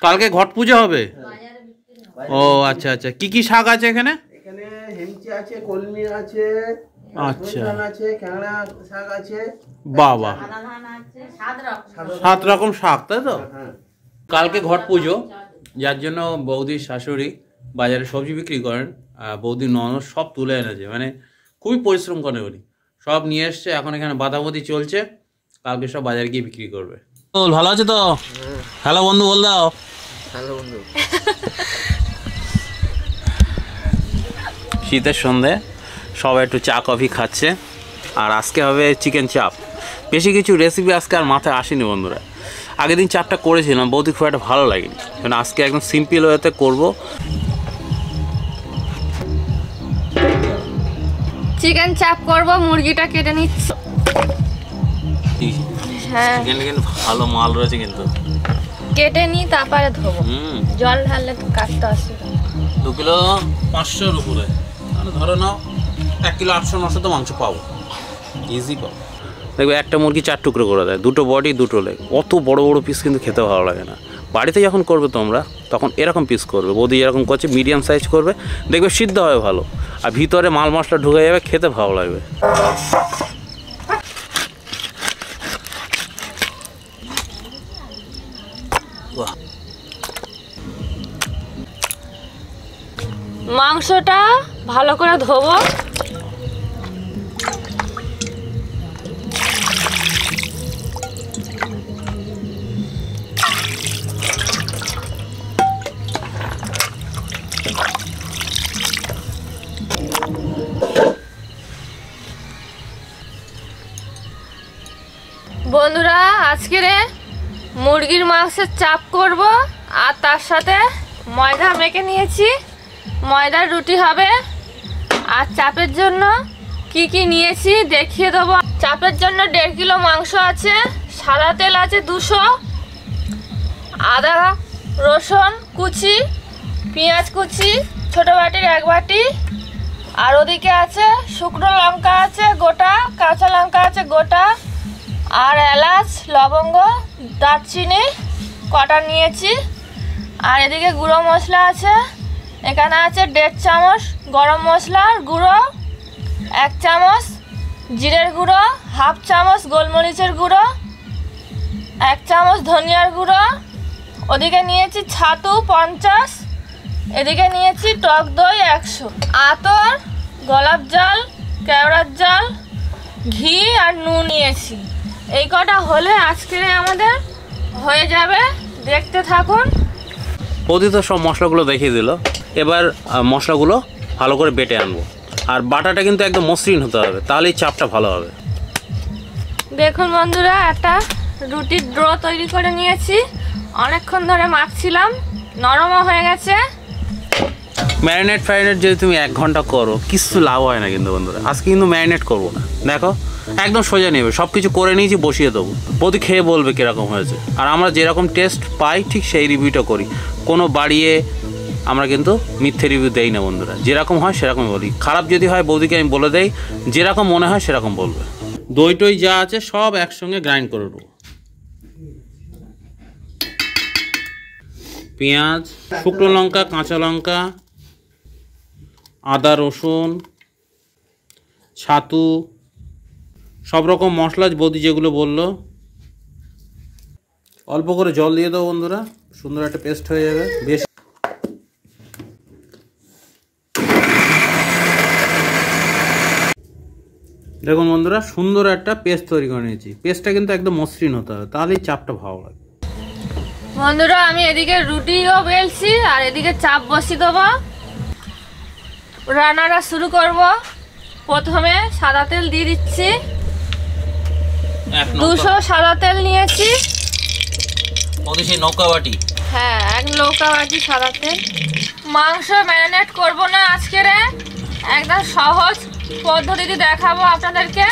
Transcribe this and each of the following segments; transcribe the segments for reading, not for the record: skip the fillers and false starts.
কালকে ঘট পুজো হবে? ও আচ্ছা আচ্ছা, কি কি শাক আছে এখানে? এখানে হেমচি আছে, কলমি আছে, আচ্ছা আছে, ক্যাংড়া শাক আছে। বাবা, 7 রকম শাক, তাই তো? কালকে ঘট পুজো, যার জন্য বৌদির শাশুড়ি বাজারে সবজি বিক্রি করেন, বৌদির ননদ সব তুলে এনেছে, মানে খুবই পরিশ্রম করে উনি, সব নিয়ে এসছে। এখন এখানে বাঁধাবাঁধি চলছে, কালকে সব বাজারে গিয়ে বিক্রি করবে। ভালো আছে তো? হ্যালো বন্ধু বল দাও। হ্যালো বন্ধু। শীতের সন্ধে সবাই একটু চা কফি খাচ্ছে, আর আজকে হবে চিকেন চাপ। বেশি কিছু রেসিপি আজকে আর মাথায় আসেনি বন্ধুরা। আগের দিন চাপটা করেছিলাম, বৌদি খুব একটা ভালো লাগেনি, কারণ আজকে একদম সিম্পল ওয়েতে করবো। চিকেন চাপ করব, মুরগিটা কেটে নিচ্ছি। হ্যাঁ ভালো মাল রয়েছে কিন্তু, কেটে নি তারপরে ধোবো। জল ঢাললে তো কাটতে আসবে। 2 কিলো 500-র উপরে, মানে ধরে নাও 1 কিলো 800-900 তো মাংস পাবো, ইজি পাবো। দেখবে একটা মুরগি 4 টুকরো করে দেয়, 2টো বডি 2টো লেগ। অত বড় বড় পিস কিন্তু খেতে ভালো লাগে না। বাড়িতে যখন করবে তোমরা, তখন এরকম পিস করবে, বৌদি এরকম করছে, মিডিয়াম সাইজ করবে, দেখবে সিদ্ধ হবে ভালো, আর ভিতরে মাল মশলা ঢুকে যাবে, খেতে ভালো লাগবে। মাংসটা ভালো করে ধোবো। বন্ধুরা, আজকের মুরগির মাংসের চাপ করব, আর তার সাথে ময়দা মেখে নিয়েছি, ময়দার রুটি হবে। আর চাপের জন্য কি কি নিয়েছি দেখিয়ে দেবো। চাপের জন্য 1.5 কিলো মাংস আছে, সাদা তেল আছে 200, আদা রসুন কুচি, পেঁয়াজ কুচি ছোটো বাটির 1 বাটি, আর ওদিকে আছে শুকনো লঙ্কা আছে গোটা, কাঁচা লঙ্কা আছে গোটা, আর এলাচ লবঙ্গ দারচিনি কটা নিয়েছি। আর এদিকে গুঁড়ো মশলা আছে, এখানে আছে 1.5 চামচ গরম মশলার গুঁড়ো, 1 চামচ জিরের গুঁড়ো, 1/2 চামচ গোলমরিচের গুঁড়ো, 1 চামচ ধনিয়ার গুঁড়ো। ওদিকে নিয়েছি ছাতু 50, এদিকে নিয়েছি টক দই 100, আতর, গোলাপ জল, কেওড়ার জল, ঘি আর নুন নিয়েছি। এই কটা হলে আজকে আমাদের হয়ে যাবে, দেখতে থাকুন। বৌদি তো সব মশলাগুলো দেখিয়ে দিল, এবার মশলাগুলো ভালো করে বেটে আনবো, আর বাটাটা কিন্তু একদম মসৃণ হতে হবে, তাহলেই চাপটা ভালো হবে। দেখুন বন্ধুরা, একটা রুটির ডো তৈরি করে নিয়েছি, অনেকক্ষণ ধরে মাখছিলাম, নরমও হয়ে গেছে। ম্যারিনেট যদি তুমি 1 ঘন্টা করো, কিছু লাভ হয় না কিন্তু বন্ধুরা। আজকে কিন্তু ম্যারিনেট করবো না, দেখো একদম সোজা নেবে, সব কিছু করে নিয়েছি, বসিয়ে দেবো, বৌদি খেয়ে বলবে কীরকম হয়েছে। আর আমরা যেরকম টেস্ট পাই ঠিক সেই রিভিউটা করি, কোনো বাড়িয়ে আমরা কিন্তু মিথ্যে রিভিউ দেই না বন্ধুরা, যেরকম হয় সেরকম বলি। খারাপ যদি হয় বৌদিকে আমি বলে দেই, যেরকম মনে হয় সেরকম বলবে। দই টই যা আছে সব একসঙ্গে গ্রাইন্ড করে নেবো। পেঁয়াজ, শুকনো লঙ্কা, কাঁচা লঙ্কা, আদা রসুন, ছাতু, সব রকম মশলা বৌদি যেগুলো বললো। অল্প করে জল দিয়ে দাও বন্ধুরা, সুন্দর একটা পেস্ট হয়ে যাবে। বেশ দেখুন বন্ধুরা, সুন্দর একটা পেস্ট তৈরি করে নিয়েছি। পেস্টটা কিন্তু একদম মসৃণ হতে হবে, তাহলেই চাপটা ভালো লাগে। বন্ধুরা, আমি এদিকে রুটিও বেলছি আর এদিকে চাপ বসিয়ে দেবো। রান্নাটা শুরু করব। প্রথমে সাদা তেল দিয়ে দিচ্ছি, 200 সাদা তেল নিয়েছি। নৌকা বাটি, হ্যাঁ 1 নৌকা বাটি সাদা তেল। মাংস ম্যারিনেট করব না আজকের, একদম সহজ পদ্ধতিতে দেখাবো আপনাদেরকে।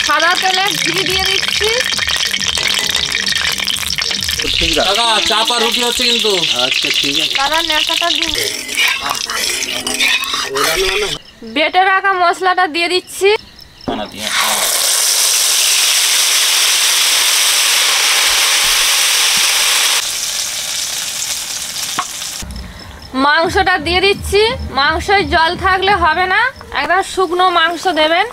সাদা তেলে ঘি দিয়ে দিচ্ছি। দাদা চাপ আর রুটি হচ্ছে কিন্তু। আচ্ছা ঠিক আছে দাদা, নেড়াটা দিন। বেটে রাখা মশলাটা দিয়ে দিচ্ছি। মাংসটা দিয়ে দিচ্ছি। মাংসয় জল থাকলে হবে না, একদম শুকনো মাংস দেবেন।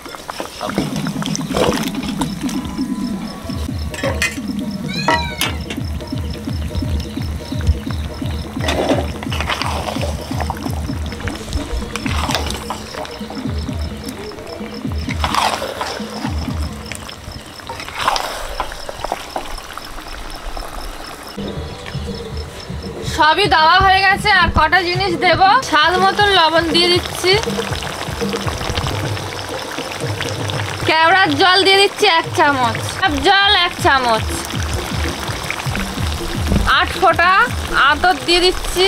সবই দেওয়া হয়ে গেছে, আর কটা জিনিস দেব। স্বাদ মতন লবণ দিয়ে দিচ্ছি, কেওড়ার জল দিয়ে দিচ্ছি 1 চামচ, জল 1 চামচ, 8 ফোঁটা আতর দিয়ে দিচ্ছি।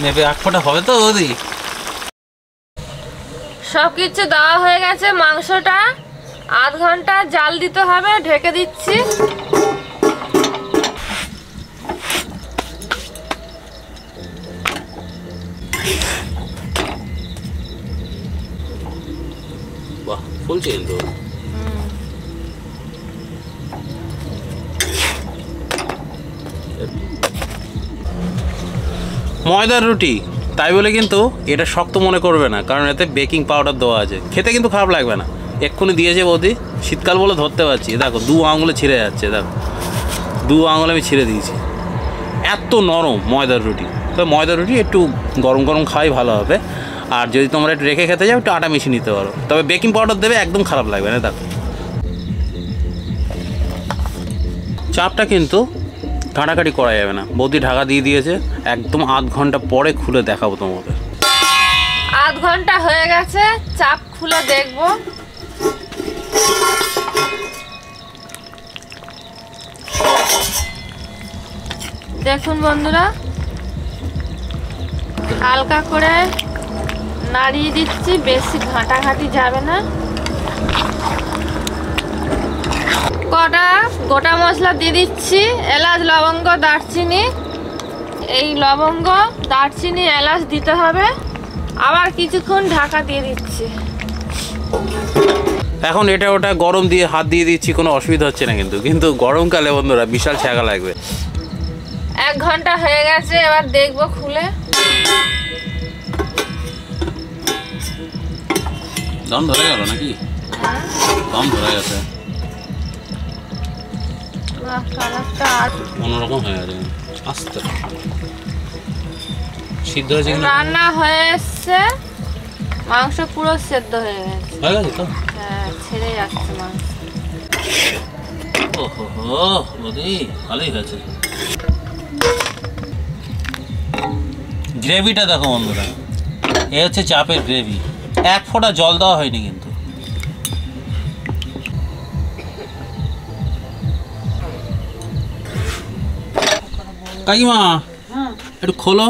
নেবে 8 ফোঁটা হবে তো বৌদি? সব কিছু দেওয়া হয়ে গেছে। মাংসটা আধ ঘন্টা জাল দিতে হবে, ঢেকে দিচ্ছি। বাহ, ফুলছে কিন্তু। ময়দার রুটি তাই বলে কিন্তু এটা শক্ত মনে করবে না, কারণ এতে বেকিং পাউডার দেওয়া আছে। খেতে কিন্তু খারাপ লাগবে না। এক্ষুনি দিয়েছে বৌদি, শীতকাল বলে ধরতে পারছি। দেখো 2 আঙুলে ছিঁড়ে যাচ্ছে, দেখো 2 আঙুলে আমি ছিঁড়ে দিয়েছি। এত নরম ময়দার রুটি। তো ময়দার রুটি একটু গরম গরম খাওয়াই ভালো হবে। আর যদি তোমরা একটু রেখে খেতে যাও, একটু আটা মিশিয়ে নিতে পারো, তবে বেকিং পাউডার দেবে, একদম খারাপ লাগবে না। দেখো চাপটা কিন্তু ঘাঁটাঘাঁটি করা যাবে না। বৌদি ঢাকা দিয়ে দিয়েছে, একদম আধ ঘন্টা পরে খুলে দেখাবো তোমাদের। আধ ঘন্টা হয়ে গেছে, চাপ খুলে দেখবো। দেখুন বন্ধুরা, হালকা করে নাড়িয়ে দিচ্ছি, বেশি ঘাঁটাঘাঁটি যাবে না। কটা গোটা মশলা দিয়ে দিচ্ছি, এলাচ, লবঙ্গ, দারচিনি। এই লবঙ্গ, দারচিনি, এলাচ দিতে হবে। আবার কিছুক্ষণ ঢাকা দিয়ে দিচ্ছি। এখন এটা ওটা গরম দিয়ে হাত দিয়ে দিচ্ছি, কোনো অসুবিধা হচ্ছে না। কিন্তু গরমকালে বন্ধুরা বিশাল ছ্যাঁকা লাগবে। 1 ঘন্টা হয়ে গেছে, এবার দেখবো খুলে। দম ধরে গেল নাকি? দম ধরে গেছে, কালারটা অন্যরকম হয়ে গেছে। আস্তে সিদ্ধ হয়েছে কিনা? রান্না হয়ে এসছে, মাংস পুরো সেদ্ধ হয়ে গেছে। হয়ে গেছে তো? হ্যাঁ, ছেড়ে যাচ্ছে মাংস। ওহো বৌদি, ভালোই হয়েছে। গ্রেভিটা দেখো বন্ধুরা, এ হচ্ছে চাপের গ্রেভি। 1 ফোঁটা জল দেওয়া হয়নি কিন্তু। কাকিমা একটু খোলো।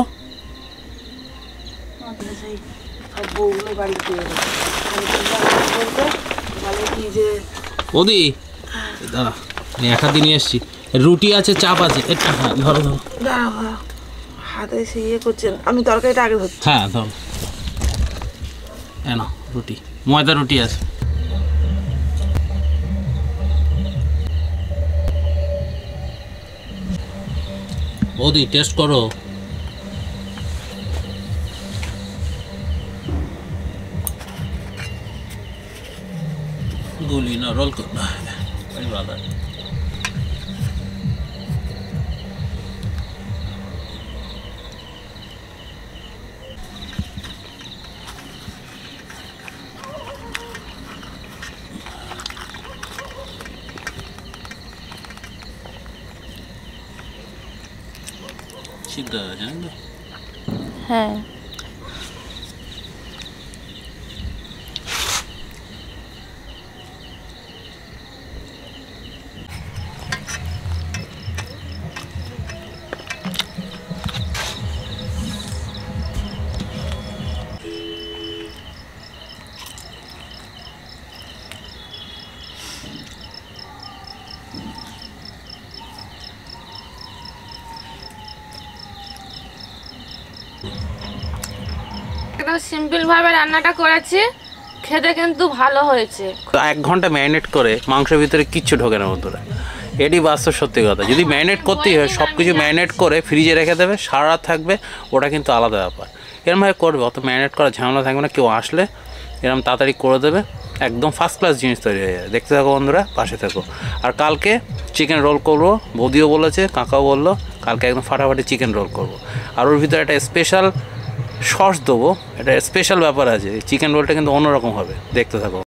বৌদি দাঁড়া, আমি 1 হাত দিয়ে নিয়ে এসছি। রুটি আছে, চাপ আছে। হ্যাঁ ধরো ধরো, হাতে সে ইয়ে করছেন, আমি তরকারিটা আগে ধরছি। হ্যাঁ ধরো। না রুটি, ময়দা রুটি আছে। বৌদি টেস্ট করো। গুলি না, রোল করো। সিদ্ধ হয়ে গেছে নাকি? হ্যাঁ, একদম সিম্পল ভাবে রান্নাটা করেছি, খেতে কিন্তু ভালো হয়েছে। তো 1 ঘন্টা ম্যারিনেট করে মাংসের ভিতরে কিচ্ছু ঢোকে না বন্ধুরা। এটি বাস্তব সত্যি কথা। যদি ম্যারিনেট করতেই হয় সব কিছু ম্যারিনেট করে ফ্রিজে রেখে দেবে, সারা রাত থাকবে, ওটা কিন্তু আলাদা ব্যাপার। এরমভাবে করবে, অত ম্যারিনেট করা ঝামেলা থাকবে না। কেউ আসলে এরকম তাড়াতাড়ি করে দেবে, একদম ফার্স্ট ক্লাস জিনিস তৈরি হয়ে যাবে। দেখতে থাকো বন্ধুরা, পাশে থাকো। আর কালকে চিকেন রোল করবো, বৌদিও বলেছে, কাকাও বললো, কালকে একদম ফাটাফাটি চিকেন রোল করবো। আর ওর ভিতরে একটা স্পেশাল সস দেবো, এটা স্পেশাল ব্যাপার আছে। চিকেন রোলটা কিন্তু অন্যরকম হবে, দেখতে থাকো।